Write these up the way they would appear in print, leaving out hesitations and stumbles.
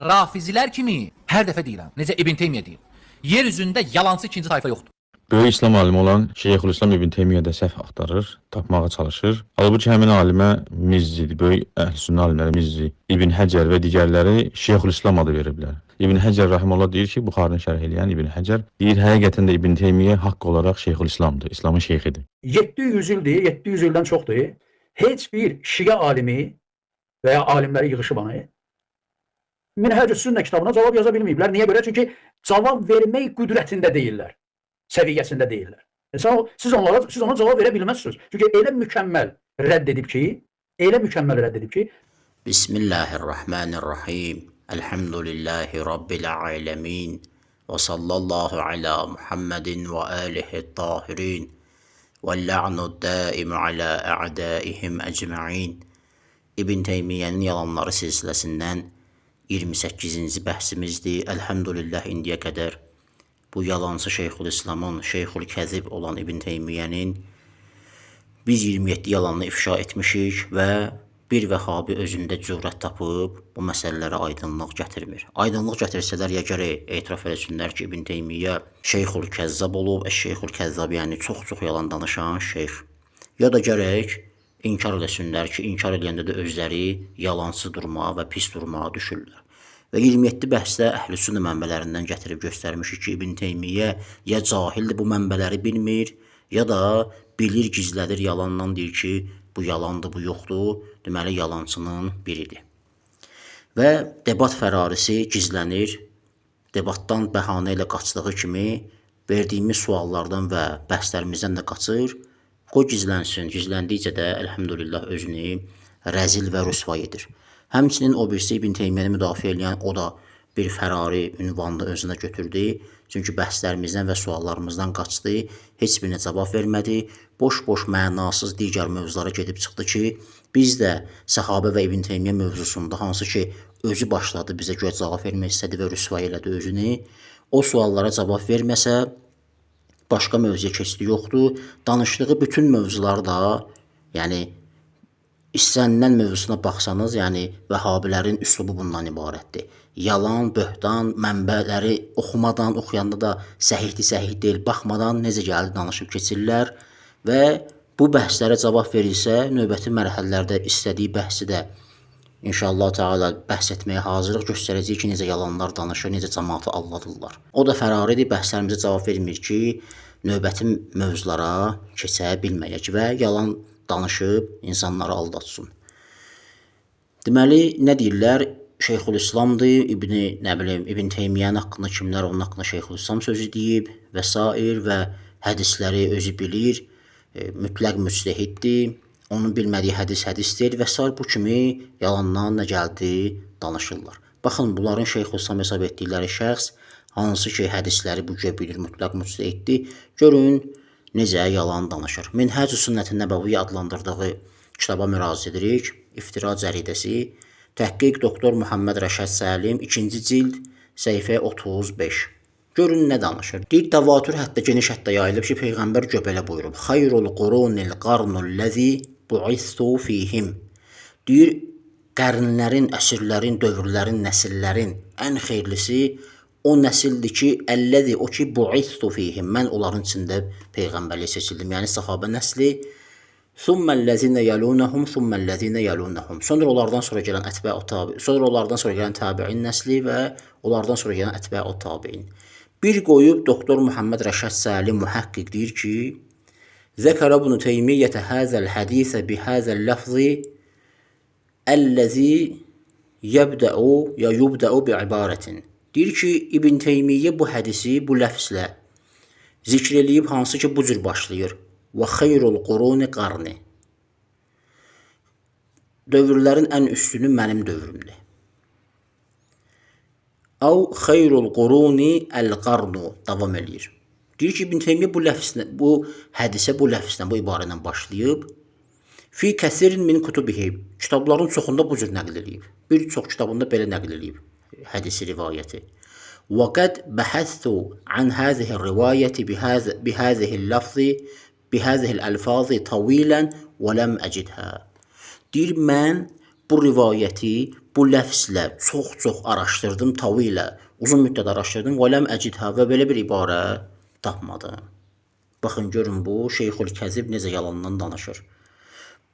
Rafizilər kimi hər dəfə deyirəm, necə İbn Teymiyyə deyir. Yer üzündə yalancı ikinci tayfa yoxdur. Böyük İslam alimi olan Şeyxülislam İbn Teymiyyə də səhv axtarır, tapmağa çalışır. Halbuki həmin alimə Mizzidir, böyük əhl-sünnə alimləri Mizzi, İbn Həcər və digərləri Şeyxülislam adı veriblər. İbn Həcər rəhməhullah deyir ki, Buxarını şərh edən İbn Həcər deyir, həqiqətən də İbn Teymiyyə haqq olaraq Şeyxülislamdır, İslamın şeyxidir. 700 ildir, 700 ildən çoxdur. Heç bir Şiə alimi və ya alimləri yığışıbanı Minhecü's Sünnə kitabına cavab yaza bilməyiblər. Niyə görə? Çünki cavab vermək qüdrətində deyirlər, səviyyəsində deyirlər. Siz ona cavab verə bilməzsiniz. Çünki elə mükəmməl rədd edib ki, Bismillahirrahmanirrahim. Elhamdülillahi Rabbil alemin. Və sallallahu ala Muhammedin və alihi tahirin. Və la'nu daim ala a'daihim ecma'in. İbn Teymiyyənin yalanları silsiləsindən 28-ci bəhsimizdir. Elhamdülillah indiyə qədər bu yalancı Şeyxülislamın, Şeyxül-Kəzib olan İbn Teymiyyənin biz 27 yalanını ifşa etmişik və bir Vəhabi özündə cürət tapıb bu məsələlərə aydınlıq gətirmir. Aydınlıq gətirsələr ya gərək etiraf eləsinlər ki, İbn Teymiyyə Şeyxül-Kəzzab olub, Şeyxül-Kəzzab yəni çox yalan danışan şeyx. Ya da gərək inkar eləsinlər ki, inkar eləyəndə də özləri yalancı durmağa və pis durmağa düşürlər. Və 27 bəhsdə Əhl-i-Sünnə mənbələrindən gətirib göstərmişik ki, İbn Teymiyyə ya cahildir, bu mənbələri bilmir, ya da bilir, gizlədir, yalandan deyir ki, bu yalandır, bu yoxdur, deməli yalancının biridir. Və debat fərarisi gizlənir, debatdan bəhanə ilə qaçdığı kimi verdiyimiz suallardan və bəhslərimizdən də qaçır, qoy gizlənsin, gizləndikcə də əlhəmdülillah özünü rəzil və rüsvay edir. Həmçinin o birisi İbn Teymiyyəni müdafiə edən o da bir fərari ünvanını özünə götürdü. Çünki bəhslərimizdən və suallarımızdan qaçdı, heç birinə cavab vermədi, boş-boş mənasız digər mövzulara gedib çıxdı ki, biz də Səhabə və İbn Teymiyyə mövzusunda, hansı ki özü başladı bizə görə cavab vermək istədi və rüsvay elədi özünü, o suallara cavab verməsə, başqa mövzuya keçdi yoxdur. Danışdığı bütün mövzular da, yəni istənilən mövzusuna baxsanız, yəni Vəhabilərin üslubu bundan ibarətdir. Yalan, böhtan, mənbələri oxumadan, oxuyanda da səhih deyil, baxmadan necə gəldi danışıb keçirlər və bu bəhslərə cavab verilsə, növbəti mərhələlərdə istədiyi bəhsi də İnşallah Teala bəhs etməyə hazırlıq göstərəcək ki, necə yalanlar danışır, necə cəmaatı aldadırlar. O da fəraridir, bəhslərimizə cavab vermir ki, növbəti mövzulara keçə bilməyək və yalan danışıb insanları aldatsın. Deməli, nə deyirlər? Şeyxülislamdır, İbn Teymiyyənin haqqında kimlər onun haqqında Şeyxülislam sözü deyib və s. və hədisləri özü bilir, mütləq müctəhiddir, onun bilmədiyi hədisdir və s. bu kimi yalandan nə gəldi danışırlar. Baxın, bunların Şeyxülislam hesab etdikləri şəxs, hansı ki hədisləri bu cür bilir, mütləq müctəhiddir, görün necə yalan danışır. Minhecü's Sünnə-i Nəbəviyyə adlandırdığı kitaba müraciət edirik, İftira cəridəsi, Təhqiq Doktor Muhammed Rəşad Səlim, 2-ci cild, səhifə 35. Görün nə danışır. Deyir, təvatür hətta geniş hətta yayılıb ki, Peyğəmbər belə buyurub. Xayrul qurunil qarnul ləzi bu'istu fihim. Deyir, qarnlərin, əsrlərin, dövrlərin, nəsillərin ən xeyirlisi o nəsildir ki, əlləzi o ki bu'istu fihim. Mən onların içində Peyğəmbərliyə seçildim. Yəni səhabə nəsli. Thummellezine yalunhum, thummellezine yalunhum. Sonra onlardan sonra gələn ətbə'u tabi'in, sonra onlardan sonra gələn tabi'in nəsli və onlardan sonra gələn ətbə'u tabi'in. Bir qoyub Doktor Muhammed Rəşad Səlim mühəqqiq deyir ki, Zəkərə ibn Teymiyyətə həzəl hədisə bihəzəl ləfzi əlləzi yubdəu bi'ibarətin. Deyir ki, İbn Teymiyyə bu hədisi bu ləfzlə zikr eləyib, hansı ki bu cür başlayır. Və xeyrul quruni qarni. Dövrlərin ən üstünü mənim dövrümdür. Əv xeyrul quruni əl-qarnu davam eləyir. Deyir ki, İbn Teymiyyə bu hədisə, bu ləfzlə, bu ibarədən başlayıb. Fi kəsirin min kutubihi. Kitabların çoxunda bu cür nəql eləyib. Bir çox kitabında belə nəql eləyib hədisi rivayəti. Və qəd bəhəstü an həzihi rivayəti bihəzihi ləfzi bihəzihil əlfazi tavilən və ləm əcidhə. Deyir, mən bu rivayəti, bu bu ləfzlə çox araşdırdım, tavu ilə uzun müddət araşdırdım və ləm əcidhə və belə bir ibarə tapmadım. Baxın görün bu Şeyxülkəzib necə yalandan danışır.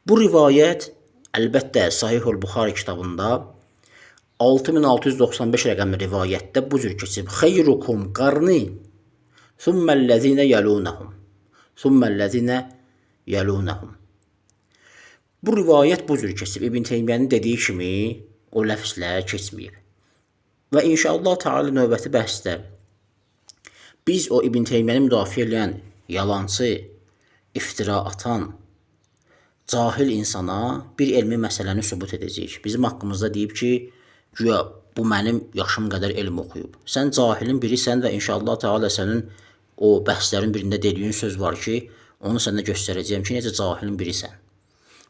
Bu rivayət əlbəttə Sahihul Buxari kitabında 6695 rəqəmli rivayətdə bu cür keçib. Xeyrukum qarni thummellezine yalunahum. Thummellezine yalunahum. Bu rivayət bu cür keçib. İbn Teymiyənin dediyi kimi o ləfzlə keçməyib. Və inşallah Teala növbəti bəhsdə biz o İbn Teymiyəni müdafiə edən yalancı, iftira atan, cahil insana bir elmi məsələni sübut edəcəyik. Bizim haqqımızda deyib ki, güya bu mənim yaşım qədər elm oxuyub. Sən cahilin birisən və inşallah Teala sənin o bəhslərin birində dediyin söz var ki, onu sənə göstərəcəyəm ki, necə cahilin birisən.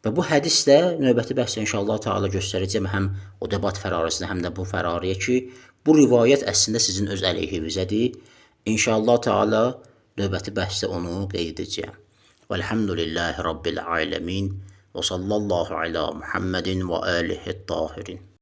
Və bu hədislə növbəti bəhsdə inşallah Teala göstərəcəyəm həm o debat fərarisində, həm də bu fərariyə ki, bu rivayət əslində sizin öz əleyhinizədir. İnşallah Teala növbəti bəhsdə onu qeyd edəcəyəm. Velhamdülillahi Rabbil alemin və sallallahu ala Muhammedin və alihi tahirin.